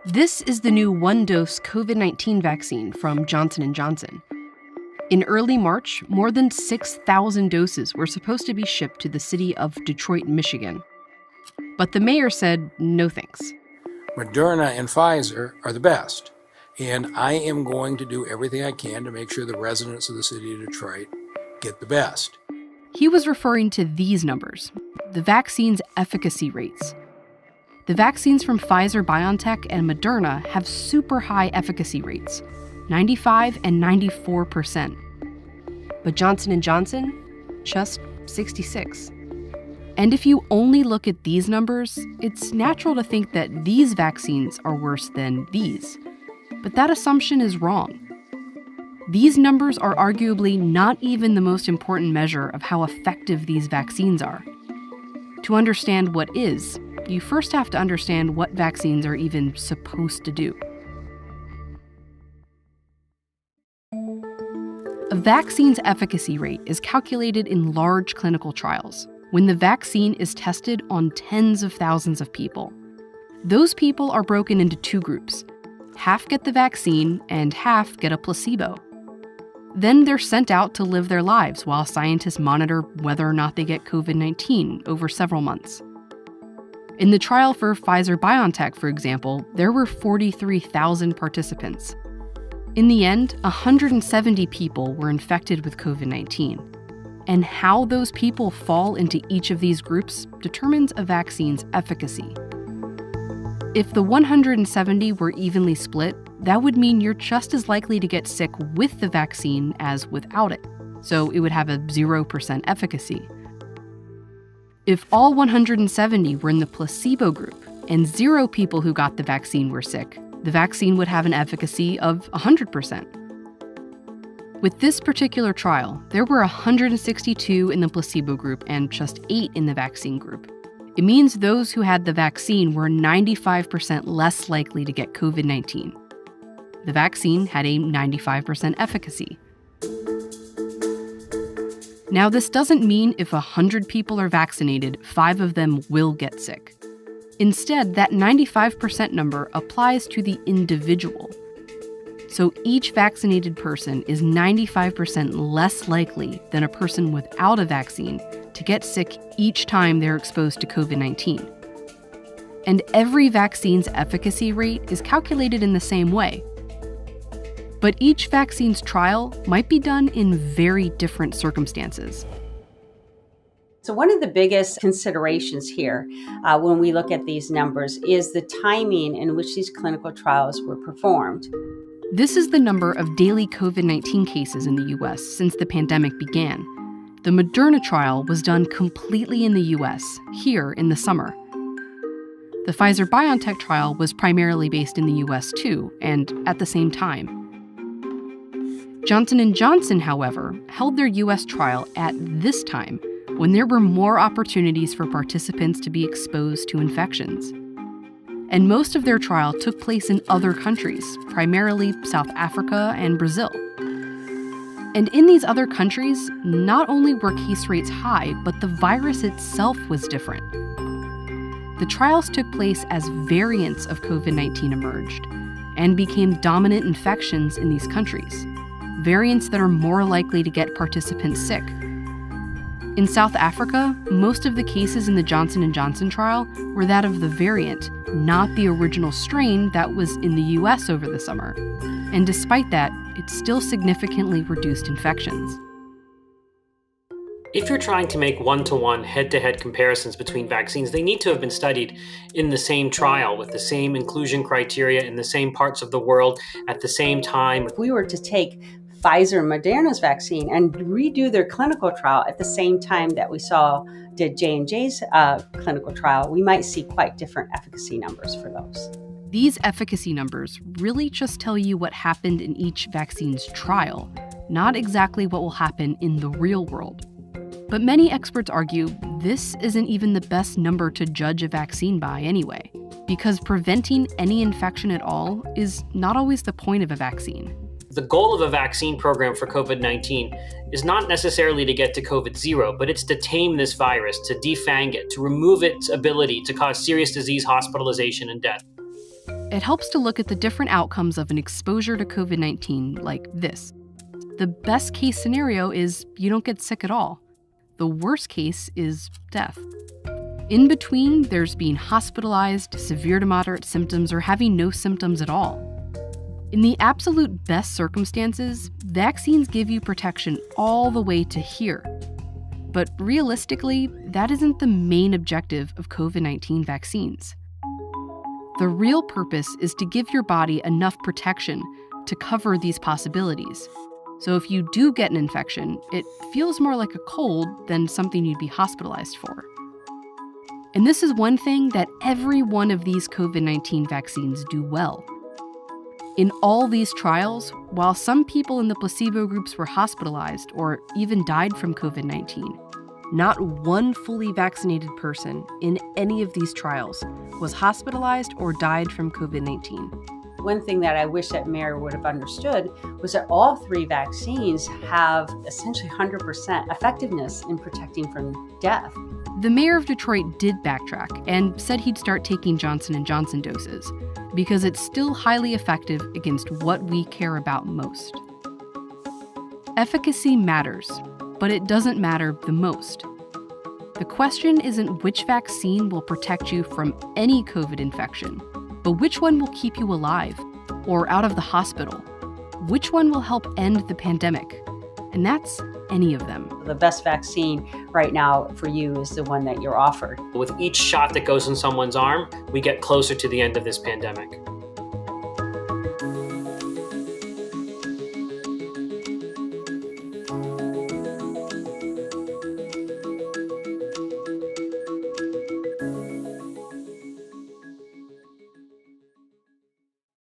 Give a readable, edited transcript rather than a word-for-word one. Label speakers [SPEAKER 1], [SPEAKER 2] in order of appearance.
[SPEAKER 1] This is the new one-dose COVID-19 vaccine from Johnson & Johnson. In early March, more than 6,000 doses were supposed to be shipped to the city of Detroit, Michigan. But the mayor said no thanks.
[SPEAKER 2] Moderna and Pfizer are the best, and I am going to do everything I can to make sure the residents of the city of Detroit get the best.
[SPEAKER 1] He was referring to these numbers, the vaccine's efficacy rates. The vaccines from Pfizer, BioNTech, and Moderna have super high efficacy rates, 95 and 94%. But Johnson & Johnson, just 66. And if you only look at these numbers, it's natural to think that these vaccines are worse than these. But that assumption is wrong. These numbers are arguably not even the most important measure of how effective these vaccines are. To understand what is, you first have to understand what vaccines are even supposed to do. A vaccine's efficacy rate is calculated in large clinical trials, when the vaccine is tested on tens of thousands of people. Those people are broken into two groups. Half get the vaccine and half get a placebo. Then they're sent out to live their lives while scientists monitor whether or not they get COVID-19 over several months. In the trial for Pfizer-BioNTech, for example, there were 43,000 participants. In the end, 170 people were infected with COVID-19. And how those people fall into each of these groups determines a vaccine's efficacy. If the 170 were evenly split, that would mean you're just as likely to get sick with the vaccine as without it, so it would have a 0% efficacy. If all 170 were in the placebo group and 0 people who got the vaccine were sick, the vaccine would have an efficacy of 100%. With this particular trial, there were 162 in the placebo group and just 8 in the vaccine group. It means those who had the vaccine were 95% less likely to get COVID-19. The vaccine had a 95% efficacy. Now, this doesn't mean if 100 people are vaccinated, 5 of them will get sick. Instead, that 95% number applies to the individual. So each vaccinated person is 95% less likely than a person without a vaccine to get sick each time they're exposed to COVID-19. And every vaccine's efficacy rate is calculated in the same way. But each vaccine's trial might be done in very different circumstances.
[SPEAKER 3] So one of the biggest considerations here when we look at these numbers is the timing in which these clinical trials were performed.
[SPEAKER 1] This is the number of daily COVID-19 cases in the U.S. since the pandemic began. The Moderna trial was done completely in the U.S., here in the summer. The Pfizer-BioNTech trial was primarily based in the U.S. too, and at the same time. Johnson & Johnson, however, held their U.S. trial at this time, when there were more opportunities for participants to be exposed to infections. And most of their trial took place in other countries, primarily South Africa and Brazil. And in these other countries, not only were case rates high, but the virus itself was different. The trials took place as variants of COVID-19 emerged and became dominant infections in these countries, variants that are more likely to get participants sick. In South Africa, most of the cases in the Johnson & Johnson trial were that of the variant, not the original strain that was in the US over the summer. And despite that, it still significantly reduced infections.
[SPEAKER 4] If you're trying to make one-to-one, head-to-head comparisons between vaccines, they need to have been studied in the same trial with the same inclusion criteria in the same parts of the world at the same time.
[SPEAKER 3] If we were to take Pfizer and Moderna's vaccine and redo their clinical trial at the same time that we did J&J's clinical trial, we might see quite different efficacy numbers for those.
[SPEAKER 1] These efficacy numbers really just tell you what happened in each vaccine's trial, not exactly what will happen in the real world. But many experts argue this isn't even the best number to judge a vaccine by anyway, because preventing any infection at all is not always the point of a vaccine.
[SPEAKER 4] The goal of a vaccine program for COVID-19 is not necessarily to get to COVID-0, but it's to tame this virus, to defang it, to remove its ability to cause serious disease, hospitalization, and death.
[SPEAKER 1] it helps to look at the different outcomes of an exposure to COVID-19 like this. The best case scenario is you don't get sick at all. The worst case is death. In between, there's being hospitalized, severe to moderate symptoms, or having no symptoms at all. In the absolute best circumstances, vaccines give you protection all the way to here. But realistically, that isn't the main objective of COVID-19 vaccines. The real purpose is to give your body enough protection to cover these possibilities. So if you do get an infection, it feels more like a cold than something you'd be hospitalized for. And this is one thing that every one of these COVID-19 vaccines do well. In all these trials, while some people in the placebo groups were hospitalized or even died from COVID-19, not one fully vaccinated person in any of these trials was hospitalized or died from COVID-19.
[SPEAKER 3] One thing that I wish that Mayor would have understood was that all three vaccines have essentially 100% effectiveness in protecting from death.
[SPEAKER 1] The mayor of Detroit did backtrack and said he'd start taking Johnson & Johnson doses because it's still highly effective against what we care about most. Efficacy matters, but it doesn't matter the most. The question isn't which vaccine will protect you from any COVID infection, but which one will keep you alive or out of the hospital? Which one will help end the pandemic? And that's any of them.
[SPEAKER 3] The best vaccine right now for you is the one that you're offered.
[SPEAKER 4] With each shot that goes in someone's arm, we get closer to the end of this pandemic.